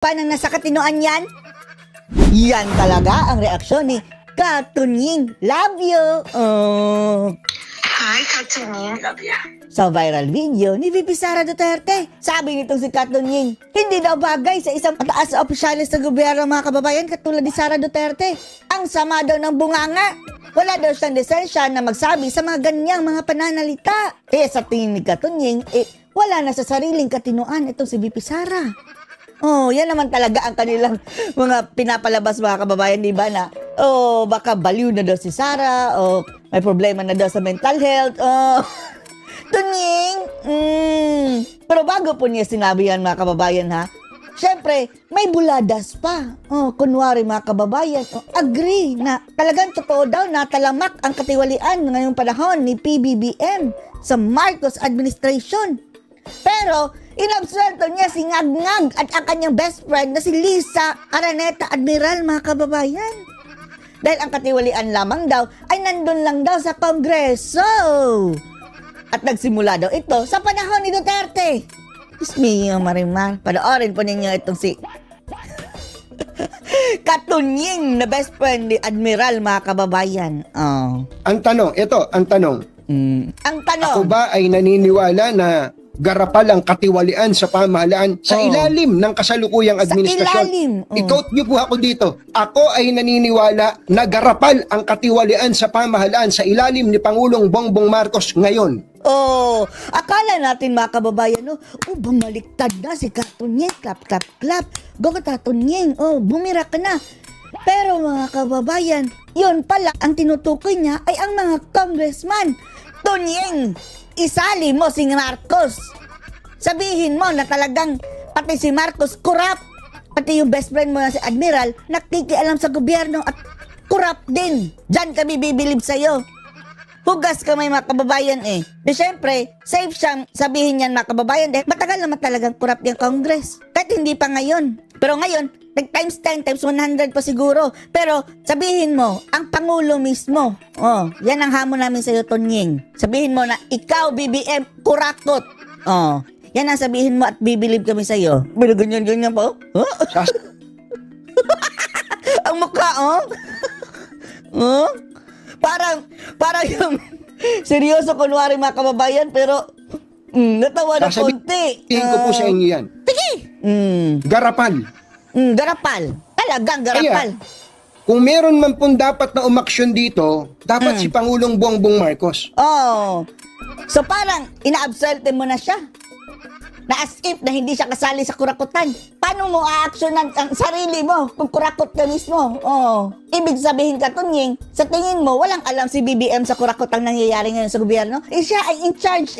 Paano nasa katinoan yan? Yan talaga ang reaksyon ni Katunying. Love you! Hi, Katunying. Love you. Sa viral video ni VP Sara Duterte, sabi nitong si Katunying, hindi daw bagay sa isang mataas na opisyalis sa gobyerno mga kababayan katulad ni Sara Duterte. Ang sama daw ng bunganga. Wala daw siyang lisensya na magsabi sa mga ganyang mga pananalita. Kaya sa tingin ni Katunying, wala na sa sariling katinoan itong si VP Sara. Oh, yan naman talaga ang kanilang mga pinapalabas mga kababayan, di ba na, baka baliw na daw si Sara, may problema na daw sa mental health, Tunying, pero bago po niya sinabi yan mga kababayan ha, syempre, may buladas pa. Kunwari mga kababayan, agree na talagang totoo daw na talamak ang katiwalian ngayong panahon ni PBBM sa Marcos administration. Pero, inabsuelto niya si Ngag-Ngag at ang kanyang best friend na si Lisa Araneta Admiral mga kababayan. Dahil ang katiwalian lamang daw ay nandun lang daw sa Kongreso. At nagsimula daw ito sa panahon ni Duterte. Diyos mio, Marimar. Panoorin po ninyo itong si Katunying na best friend ni Admiral mga kababayan. Ang tanong, ang tanong. Ang tanong. Ako ba ay naniniwala na garapal ang katiwalian sa pamahalaan sa ilalim ng kasalukuyang administrasyon? Sa ilalim. I-quote niyo po ako dito. Ako ay naniniwala na garapal ang katiwalian sa pamahalaan sa ilalim ni Pangulong Bongbong Marcos ngayon. Akala natin mga kababayan, bumaliktad na si Katunying, clap, clap, clap. Go Katunying, bumira ka na. Pero mga kababayan, yun pala, ang tinutukoy niya ay ang mga congressman. Tunying, isali mo si Marcos. Sabihin mo na talagang pati si Marcos corrupt. Pati yung best friend mo na si Admiral, nakikialam sa gobyerno at corrupt din. Diyan kami bibilib sa'yo. Hugas kamay mga kababayan Di syempre, safe siyang sabihin yan mga kababayan matagal naman talagang corrupt yung Congress. Kahit hindi pa ngayon. Pero ngayon, times 10, times 100 pa siguro. Pero sabihin mo, ang Pangulo mismo, yan ang hamon namin sa'yo, Tunying. Sabihin mo na ikaw, BBM, kurakot. Yan ang sabihin mo at bibilib kami sa'yo. Pero ganyan-ganyan po. Ang mukha, Parang yung seryoso kunwari mga kababayan, pero natawa na konti. Sasabihin ko po sa inyo yan. Sige! Garapal. Garapal. Talagang garapal. Kaya, kung meron man pong dapat na umaksyon dito, dapat si Pangulong Bongbong Marcos. So parang ina-absuelte mo na siya. Na as if na hindi siya kasali sa kurakutan. Paano mo aaksyonan ang sarili mo kung kurakot ka mismo? Ibig sabihin Katunying, sa tingin mo, walang alam si BBM sa kurakotang nangyayari ngayon sa gobyerno? Siya ay in charge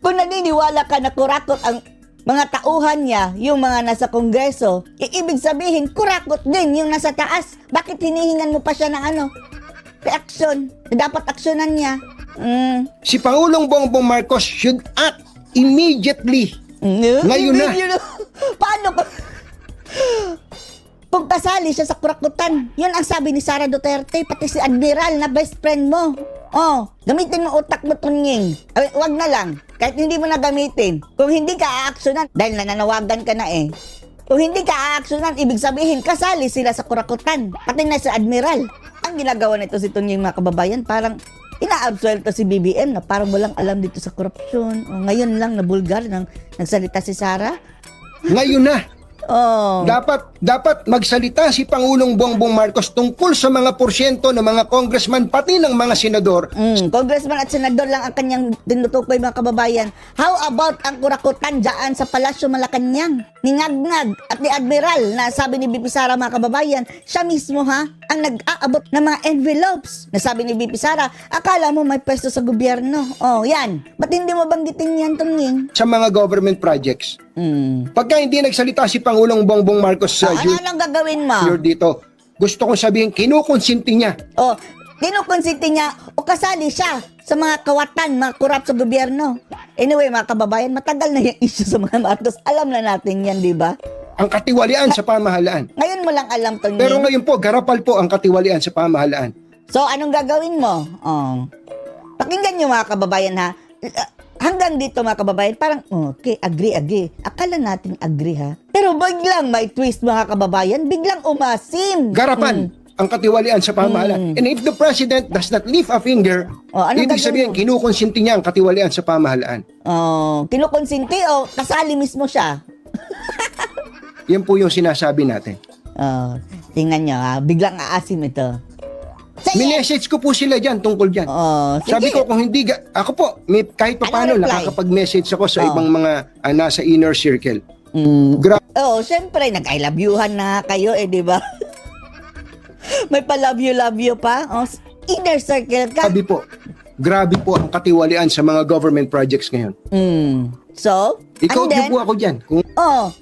Kung naniniwala ka na kurakot ang mga tauhan niya, yung mga nasa kongreso, ibig sabihin, kurakot din yung nasa taas. Bakit hinihingan mo pa siya ng reaksyon? Dapat aksyonan niya. Si Pangulong Bongbong Marcos should act immediately. Ngayon na. Paano kung kasali siya sa kurakutan? Yun ang sabi ni Sara Duterte, pati si Admiral na best friend mo. Gamitin mo utak mo, Tunying. Wag na lang. Kahit hindi mo na gamitin. Kung hindi ka aaksyonan, dahil nananawagan ka na Kung hindi ka aaksyonan, ibig sabihin, kasali sila sa kurakutan. Pati na si Admiral. Ang ginagawa nito si Tunying mga kababayan, parang ina-absuelto si BBM na parang walang alam dito sa korupsyon. Ngayon lang na bulgar nang nagsalita si Sara. Ngayon na. Dapat magsalita si Pangulong Bongbong Marcos tungkol sa mga porsyento ng mga congressman pati ng mga senador. Congressman at senador lang ang kanyang tinutukoy mga kababayan. How about ang kurakutan dyan sa Palasyo Malacanang? Ni Ngag-Ngag at ni Admiral na sabi ni BP Sara mga kababayan, siya mismo ang nag-aabot ng mga envelopes. Nasabi ni BP Sara, akala mo may pwesto sa gobyerno. Yan. Ba't hindi mo banggitin yan, Tunying? Sa mga government projects. Pagka hindi nagsalita si Pangulong Bongbong Marcos sa anong gagawin mo? Dito, gusto kong sabihin, kinukonsinti niya. Kinukonsinti niya o kasali siya sa mga kawatan, mga korap sa gobyerno. Anyway, mga kababayan, matagal na yung issue sa mga Marcos. Alam na natin yan, di ba? Ang katiwalian sa pamahalaan. Ngayon mo lang alam, Tunying. Pero ngayon po, garapal po ang katiwalian sa pamahalaan. So, anong gagawin mo? Pakinggan nyo mga kababayan ha. hanggang dito mga kababayan, parang, okay, agree. Akala natin agree ha. Pero biglang may twist mga kababayan, biglang umasim. Garapan ang katiwalian sa pamahalaan. And if the president does not lift a finger, ibig sabihin, kinukonsinti niya ang katiwalian sa pamahalaan. Kinukonsinti o kasali mismo siya? Yan po yung sinasabi natin. Tingnan nyo ha, biglang aasim ito. Minessage ko po sila dyan tungkol dyan. Sabi ko kung hindi, ako po, kahit pa paano nakakapag-message ako sa ibang mga nasa inner circle. Syempre, nag-I love youhan na kayo di ba? May pa-love you pa. Inner circle ka. Sabi po, grabe po ang katiwalian sa mga government projects ngayon. So, ikaw din po ako dyan.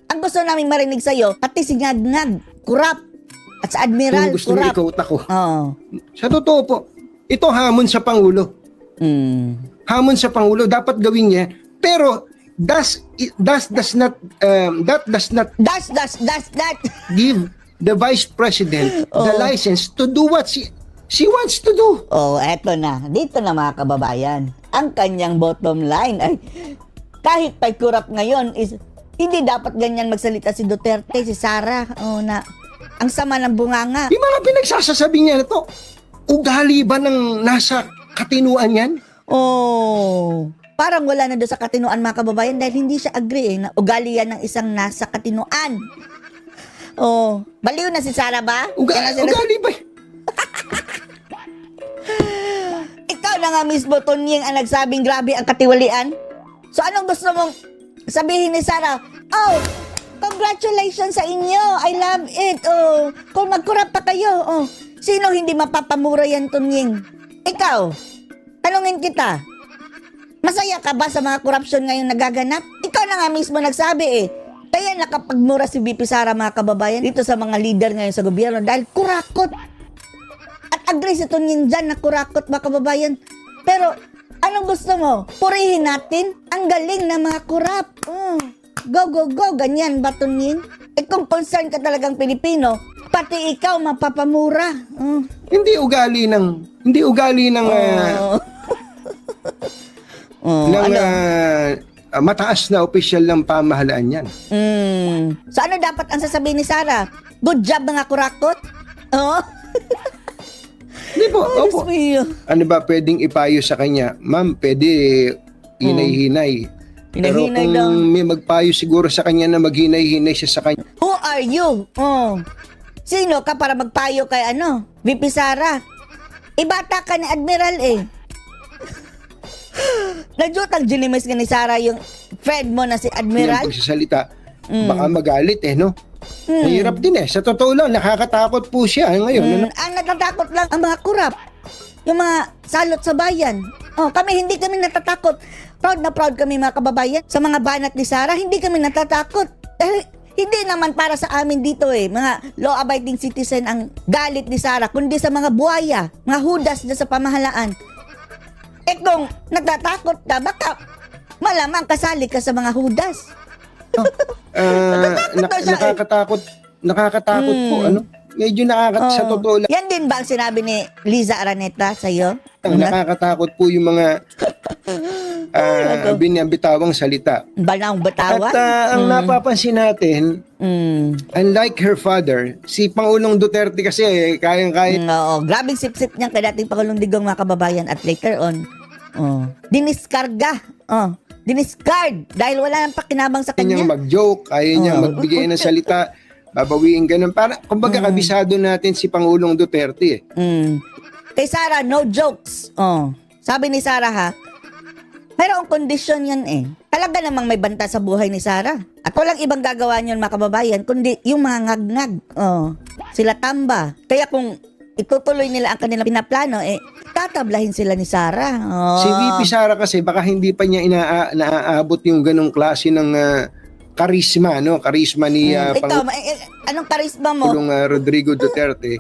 Ang gusto namin marinig sa'yo, pati si Ngag-Ngag, kurap. At sa Admiral, gusto mo kurap. ikaw ako. Sa totoo po, ito hamon sa Pangulo. Hamon sa Pangulo, dapat gawin niya. Pero, that does not give the Vice President the license to do what she wants to do. Eto na. Dito na mga kababayan. Ang kanyang bottom line ay kahit pa'y kurap ngayon is hindi dapat ganyan magsalita si Duterte, si Sara. Na ang sama ng bunganga. Yung mga pinagsasasabi niya na to, ugali ba ng nasa katinuan yan? Parang wala na doon sa katinuan mga kababayan dahil hindi siya agree na ugali yan ng isang nasa katinuan. Baliw na si Sara ba? Ugali ba? Ikaw na nga mismo, Tonying, ang nagsabing grabe ang katiwalian. So anong gusto mong sabihin ni Sara? Congratulations sa inyo. I love it. Kung magkurap pa kayo, sino hindi mapapamura yan, Tonying? Ikaw, tanungin kita. Masaya ka ba sa mga korupsyon ngayon nagaganap? Ikaw na nga mismo nagsabi Kaya nakapagmura si VP Sara mga kababayan dito sa mga leader ngayon sa gobyerno dahil kurakot. At agree si Tonying dyan na kurakot mga kababayan. Pero anong gusto mo? Purihin natin ang galing ng mga kurap. Go. Ganyan ba, Tonying? Kung concern ka talagang Pilipino, pati ikaw mapapamura. Hindi ugali ng mataas na opisyal ng pamahalaan yan. So ano dapat ang sasabihin ni Sara? Good job mga kurakot? Hindi po, opo. Ano ba pwedeng ipayo sa kanya? Ma'am, pwede hinay-hinay. Pero kung may magpayo siguro sa kanya na maghinay-hinay siya sa kanya. Who are you? Sino ka para magpayo kay VP Sara? Ibata ka ni Admiral Nadyutang ginimis ka ni Sara yung friend mo na si Admiral? Yung pagsasalita, baka magalit no? Mahirap din Sa totoo lang, nakakatakot po siya ngayon. Ang natatakot lang ang mga kurap. Yung mga salot sa bayan. Hindi kami natatakot. Proud na proud kami mga kababayan sa mga banat ni Sara. Hindi kami natatakot. Hindi naman para sa amin dito mga law-abiding citizen ang galit ni Sara, kundi sa mga buhaya, mga hudas na sa pamahalaan. Kung natatakot ka, baka malamang kasali ka sa mga hudas. Nakakatakot po, Medyo sa totoo lang. Yan din ba ang sinabi ni Liza Araneta sa iyo? Nakakatakot po yung mga binibitawang salita. Banang batawa? At ang napapansin natin, unlike her father, si Pangulong Duterte kasi kayang-kaya. Grabing sip-sip niya kay dating Pangulong Digong mga kababayan at later on, diniskarga. Diniscard dahil wala nang pakinabang sa kanya. Kaya niyang mag-joke, kaya niyang magbigay ng salita, babawiin ganun. Kumbaga kabisado natin si Pangulong Duterte Kay Sara, no jokes. Sabi ni Sara mayroong kondisyon yan Talaga namang may banta sa buhay ni Sara. At walang ibang gagawa niyon mga kababayan, kundi yung mga ngag-ngag. Sila tamba. Kaya kung itutuloy nila ang kanilang pinaplano, tatablahin sila ni Sara. Si VP Sara kasi baka hindi pa niya naaabot yung ganong klase ng karisma, Karisma ni ikaw, anong karisma mo? Pangulong Rodrigo Duterte.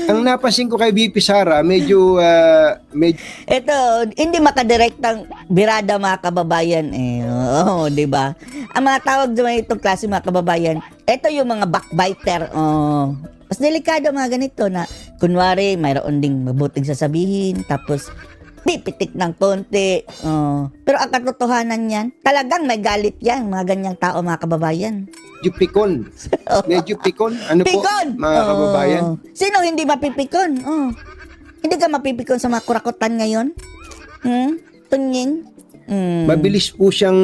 Ang napansin ko kay VP Sara, medyo ito, hindi makadirektang birada mga kababayan di ba? Ang mga tawag naman itong klase mga kababayan, ito yung mga backbiter. Mas delikado mga ganito na kunwari mayroon ding mabuting sasabihin, tapos pipitik ng konti. Pero ang katotohanan yan, talagang may galit yan, mga ganyang tao, mga kababayan. Medyo pikon. Medyo pikon. Ano Pikon! po, mga kababayan? Sino hindi mapipikon? Hindi ka mapipikon sa mga kurakutan ngayon? Tunying? Mabilis po siyang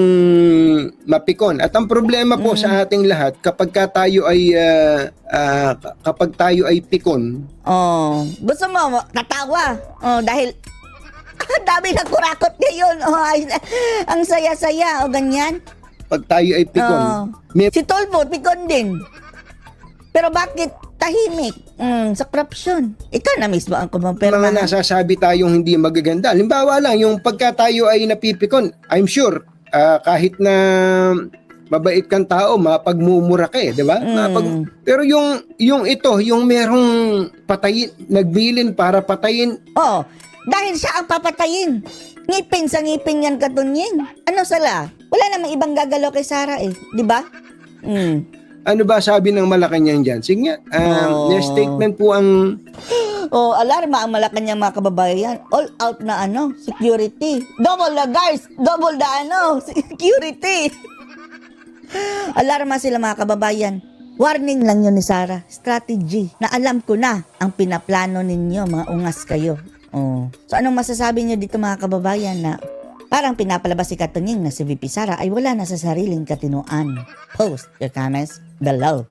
mapikon. At ang problema po sa ating lahat, kapag tayo ay pikon, gusto mo tatawa. Dahil ang dami ng kurakot ngayon. Ang saya-saya o ganyan. pag tayo ay pikon, Si Tolfo, pikon din. Pero bakit tahimik? Sa korupsyon. Ikaw na mismo ang kumpirma. mga nasasabi tayong hindi magaganda. Halimbawa lang, yung pagka tayo ay napipikon, I'm sure, kahit na mabait kang tao, mapagmumura ka di ba? Pero yung ito, yung merong patayin, nagbilin para patayin. Dahil siya ang papatayin. Ngipin sa ngipin yan, Katunying. Ano sala? Wala namang ibang gagalaw kay Sara di ba? Ano ba sabi ng Malacanang dyan? Sige nga, may statement po ang... Alarma ang Malacanang, mga kababayan. All out na security. Double the guards, double the security. Alarma sila, mga kababayan. Warning lang yun ni Sara. Strategy na alam ko na ang pinaplano ninyo, mga ungas kayo. So anong masasabi nyo dito, mga kababayan, na parang pinapalabas si Katunying na si VP Sara ay wala na sa sariling katinuan? Post your comments below.